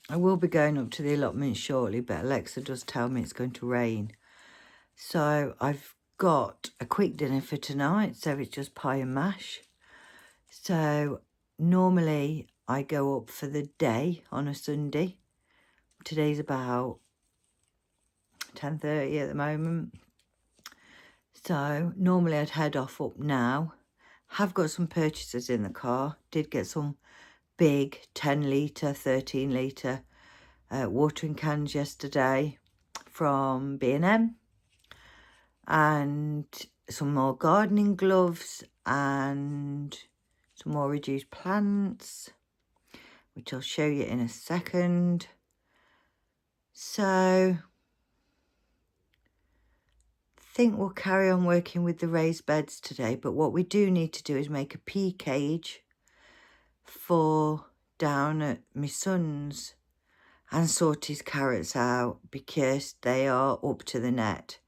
I will be going up to the allotment shortly, but Alexa does tell me it's going to rain. So I've got a quick dinner for tonight, so it's just pie and mash. So normally I go up for the day on a Sunday. Today's about 10:30 at the moment. So normally I'd head off up now. Have got some purchases in the car. Did get some big 10 litre, 13 litre watering cans yesterday from B&M, and some more gardening gloves and some more reduced plants, which I'll show you in a second. So I think we'll carry on working with the raised beds today, but what we do need to do is make a pea cage for down at my son's and sort his carrots out because they are up to the net.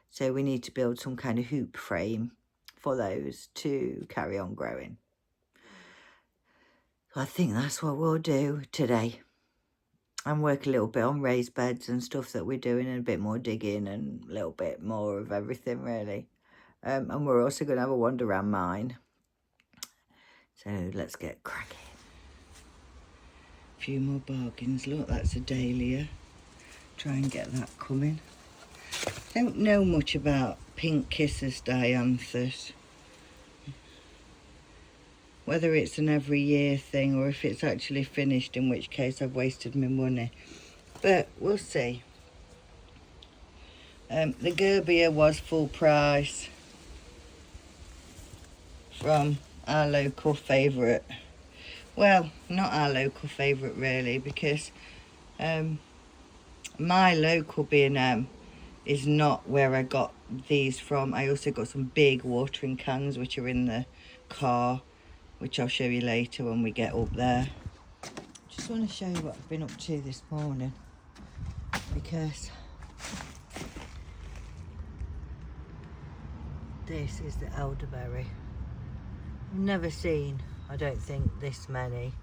So we need to build some kind of hoop frame for those to carry on growing. So I think that's what we'll do today. And work a little bit on raised beds and stuff that we're doing, and a bit more digging and a little bit more of everything really. And we're also going to have a wander around mine. So let's get cracking. A few more bargains. Look, that's a dahlia. Try and get that coming. I don't know much about pink kisses dianthus. Whether it's an every year thing or if it's actually finished, in which case I've wasted my money. But we'll see. The gerbia was full price from our local favourite. Well, not our local favourite really, because my local B&M is not where I got these from. I also got some big watering cans which are in the car, which I'll show you later when we get up there. Just want to show you what I've been up to this morning, because this is the elderberry. I've never seen, I don't think, this many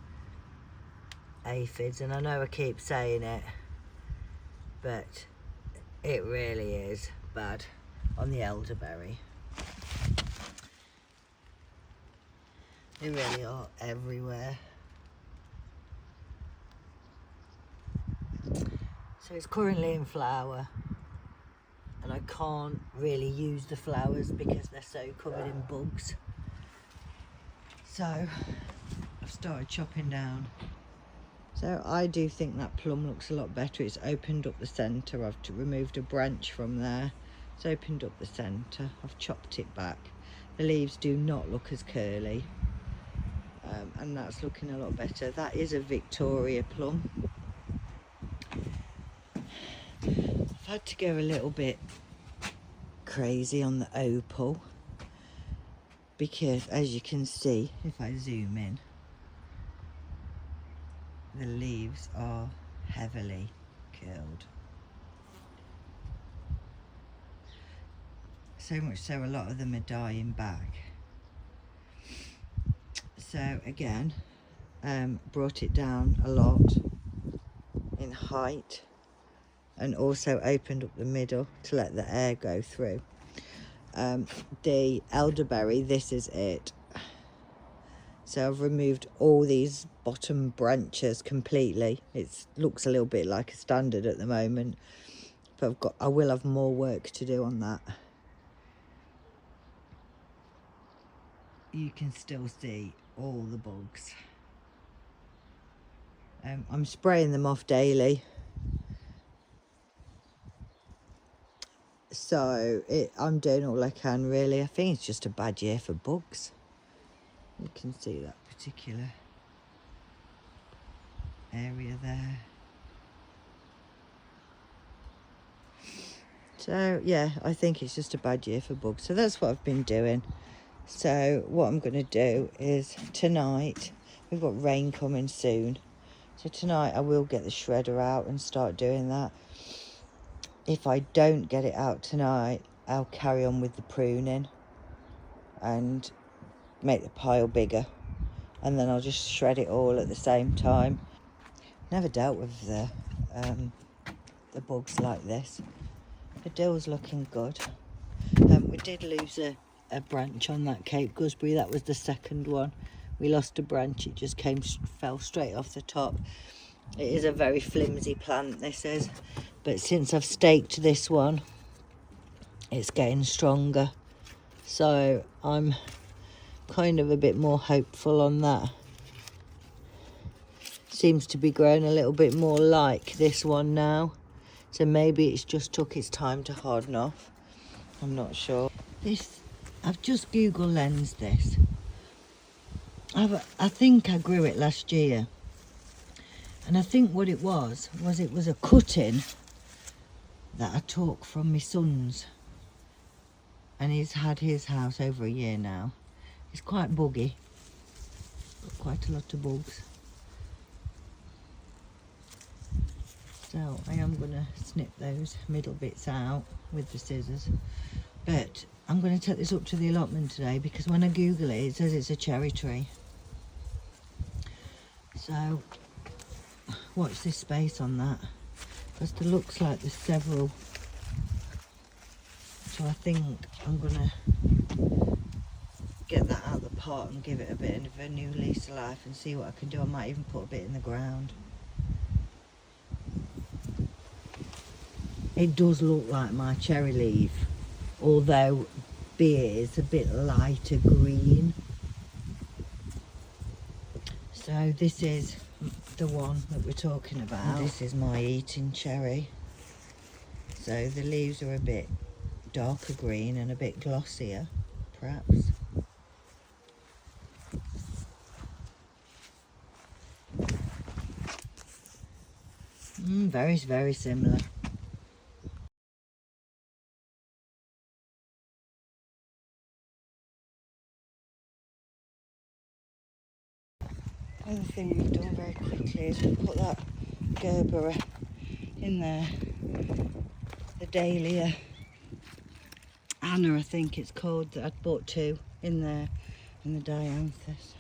aphids, and I know I keep saying it, but it really is bad on the elderberry. They really are everywhere. So it's currently in flower, and I can't really use the flowers because they're so covered in bugs. So I've started chopping down. So I do think that plum looks a lot better. It's opened up the centre. I've removed a branch from there. It's opened up the centre. I've chopped it back. The leaves do not look as curly. And that's looking a lot better. That is a Victoria plum. I've had to go a little bit crazy on the opal because, as you can see, if I zoom in, the leaves are heavily curled. So much so a lot of them are dying back. So again, brought it down a lot in height, and also opened up the middle to let the air go through. The elderberry, this is it. So I've removed all these bottom branches completely. It looks a little bit like a standard at the moment, but I will have more work to do on that. You can still see all the bugs. I'm spraying them off daily. So I'm doing all I can really. I think it's just a bad year for bugs. You can see that particular area there. So yeah, I think it's just a bad year for bugs. So that's what I've been doing. So what I'm going to do is tonight, we've got rain coming soon. So tonight I will get the shredder out and start doing that. If I don't get it out tonight, I'll carry on with the pruning and make the pile bigger. And then I'll just shred it all at the same time. Never dealt with the bugs like this. The dill's looking good. We did lose a branch on that Cape gooseberry. That was the second one. We lost a branch. It just fell straight off the top. It is a very flimsy plant, this is. But since I've staked this one, it's getting stronger. So I'm kind of a bit more hopeful on that. Seems to be growing a little bit more like this one now. So maybe it's just took its time to harden off. I'm not sure. I've just Google lensed this. I think I grew it last year. And I think what it was a cutting that I took from my son's. And he's had his house over a year now. It's quite buggy. Got quite a lot of bugs. So I am going to snip those middle bits out with the scissors. But I'm going to take this up to the allotment today because when I Google it, it says it's a cherry tree. So watch this space on that because it looks like there's several. So I think I'm going to get that out of the pot and give it a bit of a new lease of life and see what I can do. I might even put a bit in the ground. It does look like my cherry leaf, although beer is a bit lighter green. So this is the one that we're talking about. And this is my eating cherry. So the leaves are a bit darker green and a bit glossier, perhaps. Very, very similar. Another thing we've done very quickly is we put that Gerber in there, the Dahlia Anna I think it's called, that I'd bought two in there, and the Dianthus.